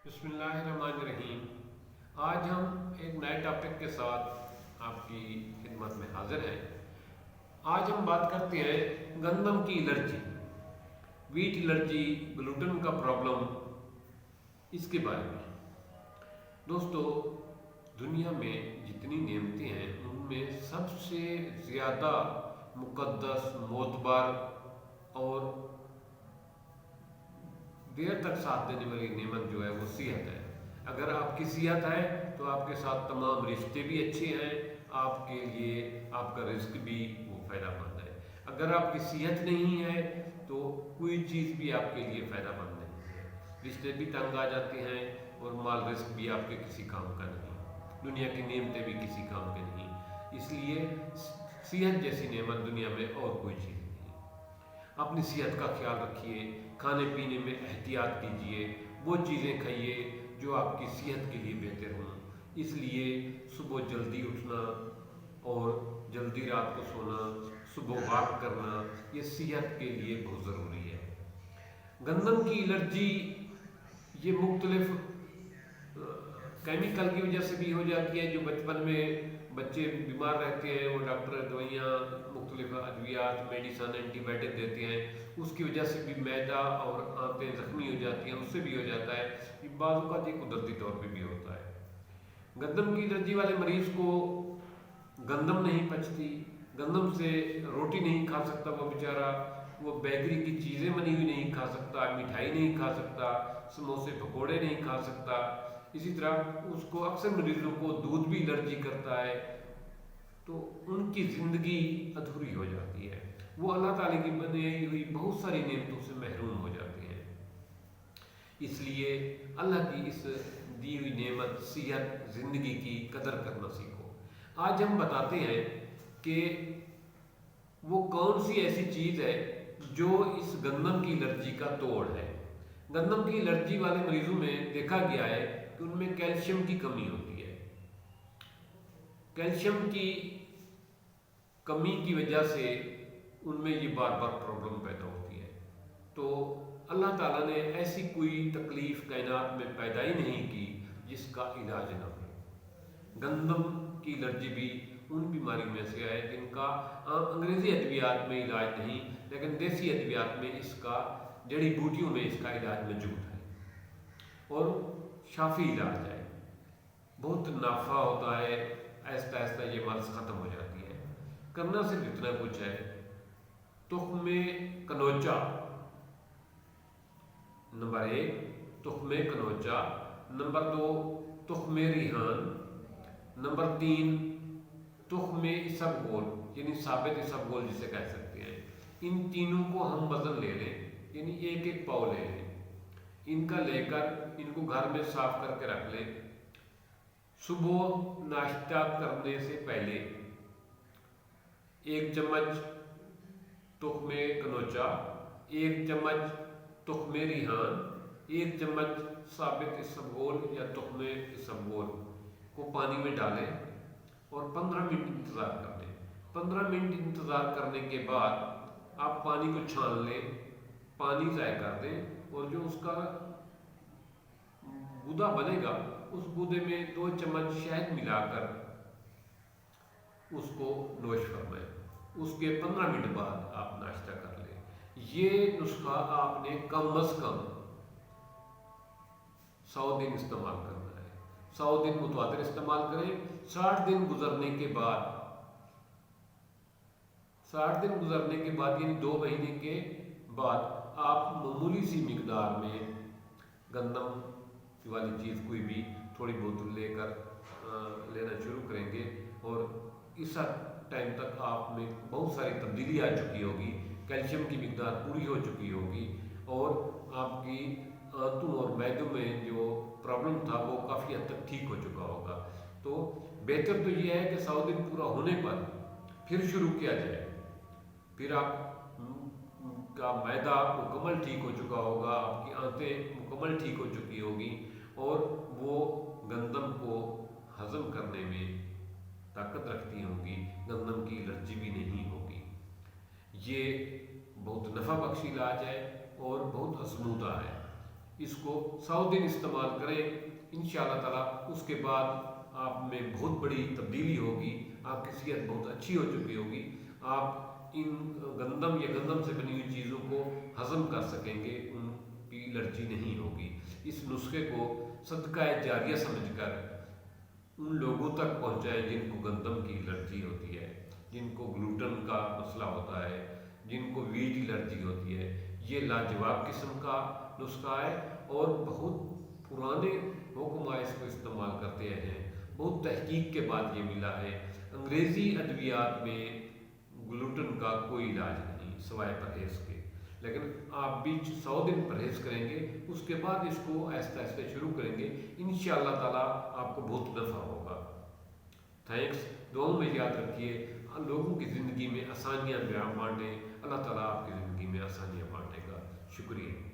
بسم اللہ الرحمن الرحیم۔ آج ہم ایک نئے ٹاپک کے ساتھ آپ کی خدمت میں حاضر ہیں۔ آج ہم بات کرتے ہیں گندم کی الرجی، ویٹ الرجی، گلوٹن کا پرابلم، اس کے بارے میں۔ دوستو، دنیا میں جتنی نعمتیں ہیں ان میں سب سے زیادہ مقدس، معتبر اور دیر تک ساتھ دینے والی نعمت جو ہے وہ صحت ہے۔ اگر آپ کی صحت ہے تو آپ کے ساتھ تمام رشتے بھی اچھے ہیں، آپ کے لیے آپ کا رزق بھی وہ فائدہ مند ہے۔ اگر آپ کی صحت نہیں ہے تو کوئی چیز بھی آپ کے لیے فائدہ مند نہیں ہے، رشتے بھی تنگ آ جاتے ہیں اور مال رزق بھی آپ کے کسی کام کا نہیں، دنیا کی نعمتیں بھی کسی کام کے نہیں۔ اس لیے صحت جیسی نعمت دنیا میں اور کوئی چیز نہیں۔ اپنی صحت کا خیال رکھیے، کھانے پینے میں احتیاط کیجیے، وہ چیزیں کھائیے جو آپ کی صحت کے لیے بہتر ہوں۔ اس لیے صبح جلدی اٹھنا اور جلدی رات کو سونا، صبح واک کرنا، یہ صحت کے لیے بہت ضروری ہے۔ گندم کی الرجی یہ مختلف کیمیکل کی وجہ سے بھی ہو جاتی ہے۔ جو بچپن میں بچے بیمار رہتے ہیں، وہ ڈاکٹر دوائیاں، مختلف ادویات، میڈیسن، اینٹی بائیوٹک دیتے ہیں، اس کی وجہ سے بھی معدہ اور آنتیں زخمی ہو جاتی ہیں، اس سے بھی ہو جاتا ہے۔ یہ بعض اوقات یہ قدرتی طور پہ بھی ہوتا ہے۔ گندم کی الرجی والے مریض کو گندم نہیں پچتی، گندم سے روٹی نہیں کھا سکتا وہ بیچارہ، وہ بیکری کی چیزیں بنی ہوئی نہیں کھا سکتا، مٹھائی نہیں کھا سکتا، سموسے پکوڑے نہیں کھا سکتا۔ اسی طرح اس کو اکثر مریضوں کو دودھ بھی الرجی کرتا ہے، تو ان کی زندگی ادھوری ہو جاتی ہے، وہ اللہ تعالیٰ کی بنائی ہوئی بہت ساری نعمتوں سے محروم ہو جاتے ہیں۔ اس لیے اللہ کی اس دی ہوئی نعمت صحت، زندگی کی قدر کرنا سیکھو۔ آج ہم بتاتے ہیں کہ وہ کون سی ایسی چیز ہے جو اس گندم کی الرجی کا توڑ ہے۔ گندم کی الرجی والے مریضوں میں دیکھا گیا ہے کہ ان میں کیلشیم کی کمی ہوتی ہے۔ کیلشیم کی کمی کی وجہ سے ان میں یہ بار بار پرابلم پیدا ہوتی ہے۔ تو اللہ تعالیٰ نے ایسی کوئی تکلیف کائنات میں پیدا ہی نہیں کی جس کا علاج نہ ہو۔ گندم کی الرجی بھی ان بیماریوں میں سے ہے جن کا انگریزی ادویات میں علاج نہیں، لیکن دیسی ادویات میں اس کا، جڑی بوٹیوں میں اس کا علاج موجود ہے اور شافی علاج ہے، بہت نافع ہوتا ہے۔ آہستہ آہستہ یہ مرض ختم ہو جاتی ہے۔ کرنا صرف اتنا کچھ ہے، تخم کنوچا نمبر 1، تخم کنوچا نمبر 2، تخم ریحان نمبر 3، تخم اسبگول یعنی ثابت اسبگول جسے کہہ سکتے ہیں۔ ان تینوں کو ہم وزن لے لیں، یعنی ایک ایک پاؤ لے لیں، ان کا لے کر ان کو گھر میں صاف کر کے رکھ لیں۔ صبح ناشتہ کرنے سے پہلے 1 چمچ تخم کنوچا، 1 چمچ تخم ریحان، 1 چمچ ثابت اسبگول یا تخم اسبگول کو پانی میں ڈالیں اور 15 منٹ انتظار کر لیں۔ 15 منٹ انتظار کرنے کے بعد آپ پانی کو چھان لیں، پانی ضائع کر دیں، اور جو اس کا گودا بنے گا اس گودے میں 2 چمچ شہد ملا کر اس کو نوش فرمائیں۔ اس کے 15 منٹ بعد آپ ناشتہ کر لیں۔ یہ نسخہ آپ نے کم از کم 100 دن استعمال کرنا ہے۔ 100 دن متواتر استعمال کریں۔ 60 دن گزرنے کے بعد، 60 دن گزرنے کے بعد یعنی 2 مہینے کے بعد آپ معمولی سی مقدار میں گندم والی چیز کوئی بھی تھوڑی بہت لے کر لینا شروع کریں گے، اور اس ٹائم تک آپ میں بہت ساری تبدیلی آ چکی ہوگی، کیلشیم کی مقدار پوری ہو چکی ہوگی، اور آپ کی آنتوں اور معدوں میں جو پرابلم تھا وہ کافی حد تک ٹھیک ہو چکا ہوگا۔ تو بہتر تو یہ ہے کہ 100 دن پورا ہونے پر پھر شروع کیا جائے، پھر آپ کا معدہ مکمل ٹھیک ہو چکا ہوگا، آپ کی آنتیں مکمل ٹھیک ہو چکی ہوگی، اور وہ گندم کو ہضم کرنے میں طاقت رکھتی ہوں گی، گندم کی الرجی بھی نہیں ہوگی۔ یہ بہت نفع بخش علاج ہے اور بہت آزمودہ ہے۔ اس کو 100 دن استعمال کریں انشاءاللہ تعالیٰ، اس کے بعد آپ میں بہت بڑی تبدیلی ہوگی، آپ کی صحت بہت اچھی ہو چکی ہوگی، آپ ان گندم یا گندم سے بنی ہوئی چیزوں کو ہضم کر سکیں گے، ان کی الرجی نہیں ہوگی۔ اس نسخے کو صدقہ جاریہ سمجھ کر ان لوگوں تک پہنچائیں جن کو گندم کی الرجی ہوتی ہے، جن کو گلوٹن کا مسئلہ ہوتا ہے، جن کو ویٹ الرجی ہوتی ہے۔ یہ لاجواب قسم کا نسخہ ہے اور بہت پرانے حکماء اس کو استعمال کرتے ہیں، بہت تحقیق کے بعد یہ ملا ہے۔ انگریزی ادویات میں گلوٹن کا کوئی علاج نہیں سوائے پرہیز کے، لیکن آپ بھی 100 دن پرہیز کریں گے، اس کے بعد اس کو آہستہ آہستہ شروع کریں گے، انشاءاللہ تعالیٰ آپ کو بہت نفع ہوگا۔ تھینکس، دعاؤں میں یاد رکھیے، لوگوں کی زندگی میں آسانیاں بانٹیں، اللہ تعالیٰ آپ کی زندگی میں آسانیاں بانٹے گا۔ شکریہ۔